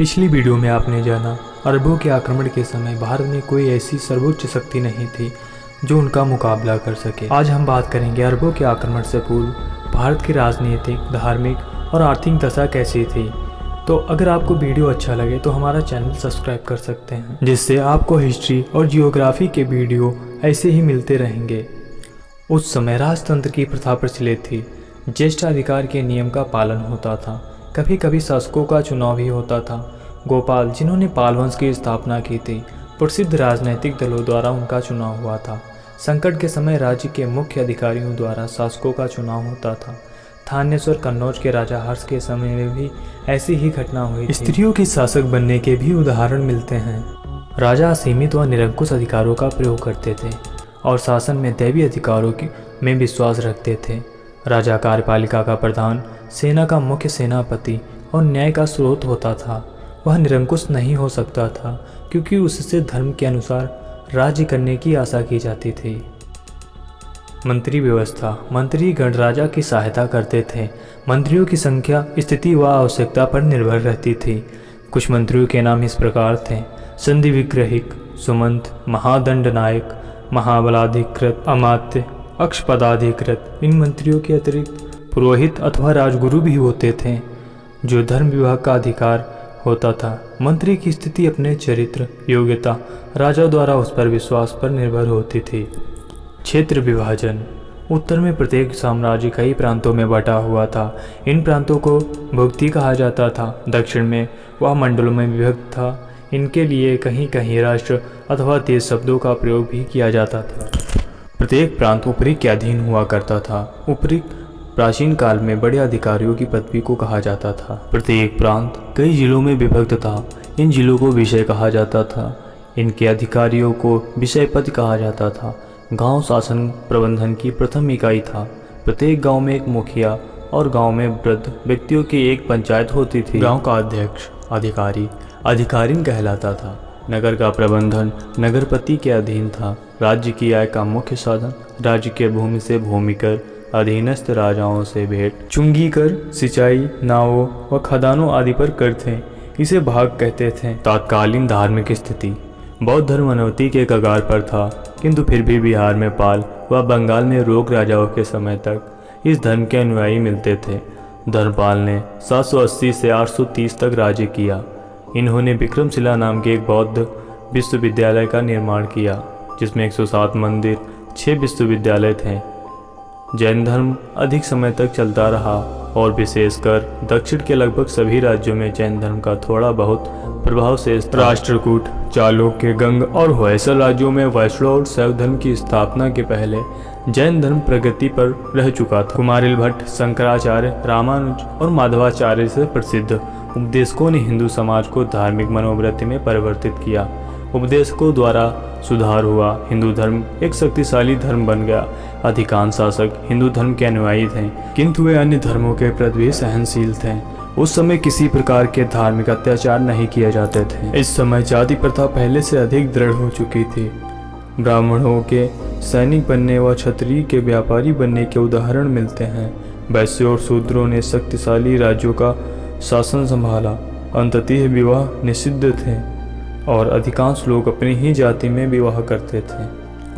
पिछली वीडियो में आपने जाना अरबों के आक्रमण के समय भारत में कोई ऐसी सर्वोच्च शक्ति नहीं थी जो उनका मुकाबला कर सके। आज हम बात करेंगे अरबों के आक्रमण से पूर्व भारत की राजनीतिक, धार्मिक और आर्थिक दशा कैसी थी। तो अगर आपको वीडियो अच्छा लगे तो हमारा चैनल सब्सक्राइब कर सकते हैं, जिससे आपको हिस्ट्री और जियोग्राफी के वीडियो ऐसे ही मिलते रहेंगे। उस समय राजतंत्र की प्रथा प्रचलित थी। ज्येष्ठ अधिकार के नियम का पालन होता था। कभी कभी शासकों का चुनाव भी होता था। गोपाल, जिन्होंने पाल वंश की स्थापना की थी, प्रसिद्ध राजनैतिक दलों द्वारा उनका चुनाव हुआ था। संकट के समय राज्य के मुख्य अधिकारियों द्वारा शासकों का चुनाव होता था। थानेश्वर कन्नौज के राजा हर्ष के समय में भी ऐसी ही घटना हुई थी। स्त्रियों के शासक बनने के भी उदाहरण मिलते हैं। राजा असीमित व निरंकुश अधिकारों का प्रयोग करते थे और शासन में दैवीय अधिकारों में विश्वास रखते थे। राजा कार्यपालिका का प्रधान, सेना का मुख्य सेनापति और न्याय का स्रोत होता था। वह निरंकुश नहीं हो सकता था क्योंकि उससे धर्म के अनुसार राज्य करने की आशा की जाती थी। मंत्री व्यवस्था। मंत्री गण राजा की सहायता करते थे। मंत्रियों की संख्या स्थिति व आवश्यकता पर निर्भर रहती थी। कुछ मंत्रियों के नाम इस प्रकार थे: संधि विग्रहिक, सुमंत, महादंड नायक, महाबलाधिकृत, अमात्य, अक्षपदाधिकृत। इन मंत्रियों के अतिरिक्त पुरोहित अथवा राजगुरु भी होते थे, जो धर्म विभाग का अधिकार होता था। मंत्री की स्थिति अपने चरित्र, योग्यता, राजा द्वारा उस पर विश्वास पर निर्भर होती थी। क्षेत्र विभाजन। उत्तर में प्रत्येक साम्राज्य कई प्रांतों में बटा हुआ था। इन प्रांतों को भुक्ति कहा जाता था। दक्षिण में वह मंडलों में विभक्त था। इनके लिए कहीं कहीं राष्ट्र अथवा देश शब्दों का प्रयोग भी किया जाता था। प्रत्येक प्रांत उपरी के अधीन हुआ करता था। उपरी प्राचीन काल में बड़े अधिकारियों की पदवी को कहा जाता था। प्रत्येक प्रांत कई जिलों में विभक्त था। इन जिलों को विषय कहा जाता था। इनके अधिकारियों को विषय पद कहा जाता था। गांव शासन प्रबंधन की प्रथम इकाई था। प्रत्येक गांव में एक मुखिया और गांव में वृद्ध व्यक्तियों की एक पंचायत होती थी। गांव का अध्यक्ष अधिकारीन कहलाता था। नगर का प्रबंधन नगरपति के अधीन था। राज्य की आय का मुख्य साधन राज्य के भूमि से भूमिकर, अधीनस्थ राजाओं से भेंट, चुंगी कर, सिंचाई, नावों व खदानों आदि पर कर थे। इसे भाग कहते थे। तत्कालीन धार्मिक स्थिति। बौद्ध धर्म अनवति के कगार पर था, किंतु फिर भी बिहार में पाल व बंगाल में रोक राजाओं के समय तक इस धर्म के अनुयायी मिलते थे। धर्मपाल ने 780 से 830 तक राज्य किया। इन्होंने विक्रमशिला नाम के एक बौद्ध विश्वविद्यालय का निर्माण किया, जिसमें 107 मंदिर, 6 विश्वविद्यालय थे। जैन धर्म अधिक समय तक चलता रहा और विशेषकर दक्षिण के लगभग सभी राज्यों में जैन धर्म का थोड़ा बहुत प्रभाव शेष था। राष्ट्रकूट, चालुक्य, गंग और होयसल राज्यों में वैष्णव और शैव धर्म की स्थापना के पहले जैन धर्म प्रगति पर रह चुका था। कुमारिल भट्ट, शंकराचार्य, रामानुज और माधवाचार्य से प्रसिद्ध उपदेशकों ने हिंदू समाज को धार्मिक मनोवृत्ति में परिवर्तित किया। उपदेशकों द्वारा सुधार हुआ। हिंदू धर्म एक शक्तिशाली धर्म बन गया। अधिकांश शासक हिंदू धर्म के अनुयायी थे, किंतु वे अन्य धर्मों के प्रति भी सहनशील थे। उस समय किसी प्रकार के धार्मिक अत्याचार नहीं किए जाते थे। इस समय जाति प्रथा पहले से अधिक दृढ़ हो चुकी थी। ब्राह्मणों के सैनिक बनने व क्षत्रिय के व्यापारी बनने के उदाहरण मिलते हैं। वैश्य और शूद्रों ने शक्तिशाली राज्यों का शासन संभाला। अंततः विवाह निषिद्ध थे और अधिकांश लोग अपनी ही जाति में विवाह करते थे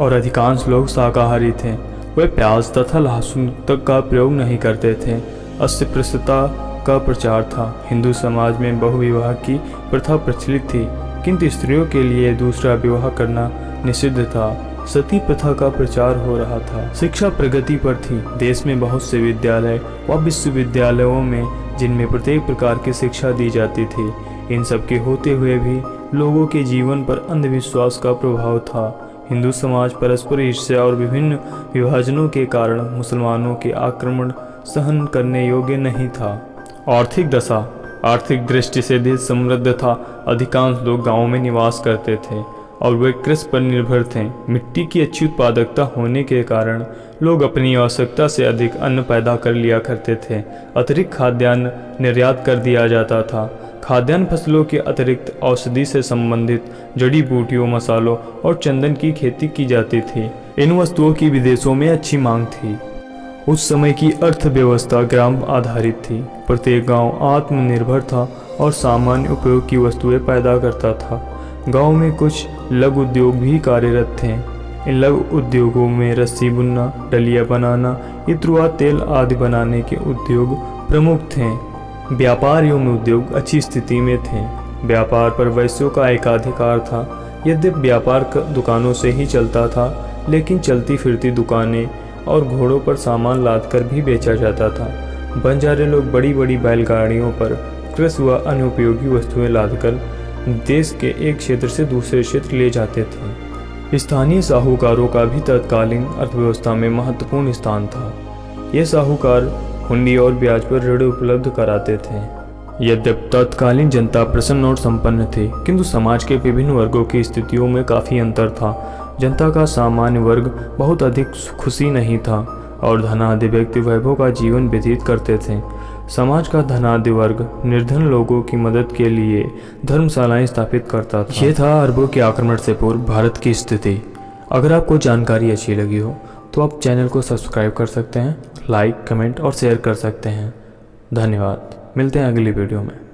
और अधिकांश लोग शाकाहारी थे। वे प्याज तथा लहसुन तक का प्रयोग नहीं करते थे। अस्पृश्यता का प्रचार था। हिंदू समाज में बहुविवाह की प्रथा प्रचलित थी, किंतु स्त्रियों के लिए दूसरा विवाह करना निषिद्ध था। सती प्रथा का प्रचार हो रहा था। शिक्षा प्रगति पर थी। देश में बहुत से विद्यालय व विश्वविद्यालयों में जिनमें प्रत्येक प्रकार की शिक्षा दी जाती थी। इन सब के होते हुए भी लोगों के जीवन पर अंधविश्वास का प्रभाव था। हिंदू समाज परस्पर ईर्ष्या और विभिन्न विभाजनों के कारण मुसलमानों के आक्रमण सहन करने योग्य नहीं था। आर्थिक दशा। आर्थिक दृष्टि से देश समृद्ध था। अधिकांश लोग गांवों में निवास करते थे और वे कृषि पर निर्भर थे। मिट्टी की अच्छी उत्पादकता होने के कारण लोग अपनी आवश्यकता से अधिक अन्न पैदा कर लिया करते थे। अतिरिक्त खाद्यान्न निर्यात कर दिया जाता था। खाद्यान्न फसलों के अतिरिक्त औषधि से संबंधित जड़ी बूटियों, मसालों और चंदन की खेती की जाती थी। इन वस्तुओं की विदेशों में अच्छी मांग थी। उस समय की अर्थव्यवस्था ग्राम आधारित थी। प्रत्येक गांव आत्मनिर्भर था और सामान्य उपयोग की वस्तुएं पैदा करता था। गांव में कुछ लघु उद्योग भी कार्यरत थे। इन लघु उद्योगों में रस्सी बुनना, डलिया बनाना, इत्र व तेल आदि बनाने के उद्योग प्रमुख थे। व्यापार एवं उद्योग अच्छी स्थिति में थे। व्यापार पर वैश्यों का एकाधिकार था। यद्यपि व्यापार दुकानों से ही चलता था, लेकिन चलती फिरती दुकानें और घोड़ों पर सामान लादकर भी बेचा जाता था। बंजारे लोग बड़ी बड़ी बैलगाड़ियों पर कृषि व अन्य उपयोगी वस्तुएं लादकर देश के एक क्षेत्र से दूसरे क्षेत्र ले जाते थे। स्थानीय साहूकारों का भी तत्कालीन अर्थव्यवस्था में महत्वपूर्ण स्थान था। ये साहूकार हुंडी और ब्याज पर ऋण उपलब्ध कराते थे। यद्यपि तत्कालीन जनता प्रसन्न और संपन्न थी, किंतु समाज के विभिन्न वर्गों की स्थितियों में काफ़ी अंतर था। जनता का सामान्य वर्ग बहुत अधिक खुशी नहीं था और धनाढ्य व्यक्ति वैभव का जीवन व्यतीत करते थे। समाज का धनाढ्य वर्ग निर्धन लोगों की मदद के लिए धर्मशालाएं स्थापित करता था। ये था अरबों के आक्रमण से पूर्व भारत की स्थिति। अगर आपको जानकारी अच्छी लगी हो तो आप चैनल को सब्सक्राइब कर सकते हैं, लाइक, कमेंट और शेयर कर सकते हैं। धन्यवाद। मिलते हैं अगली वीडियो में।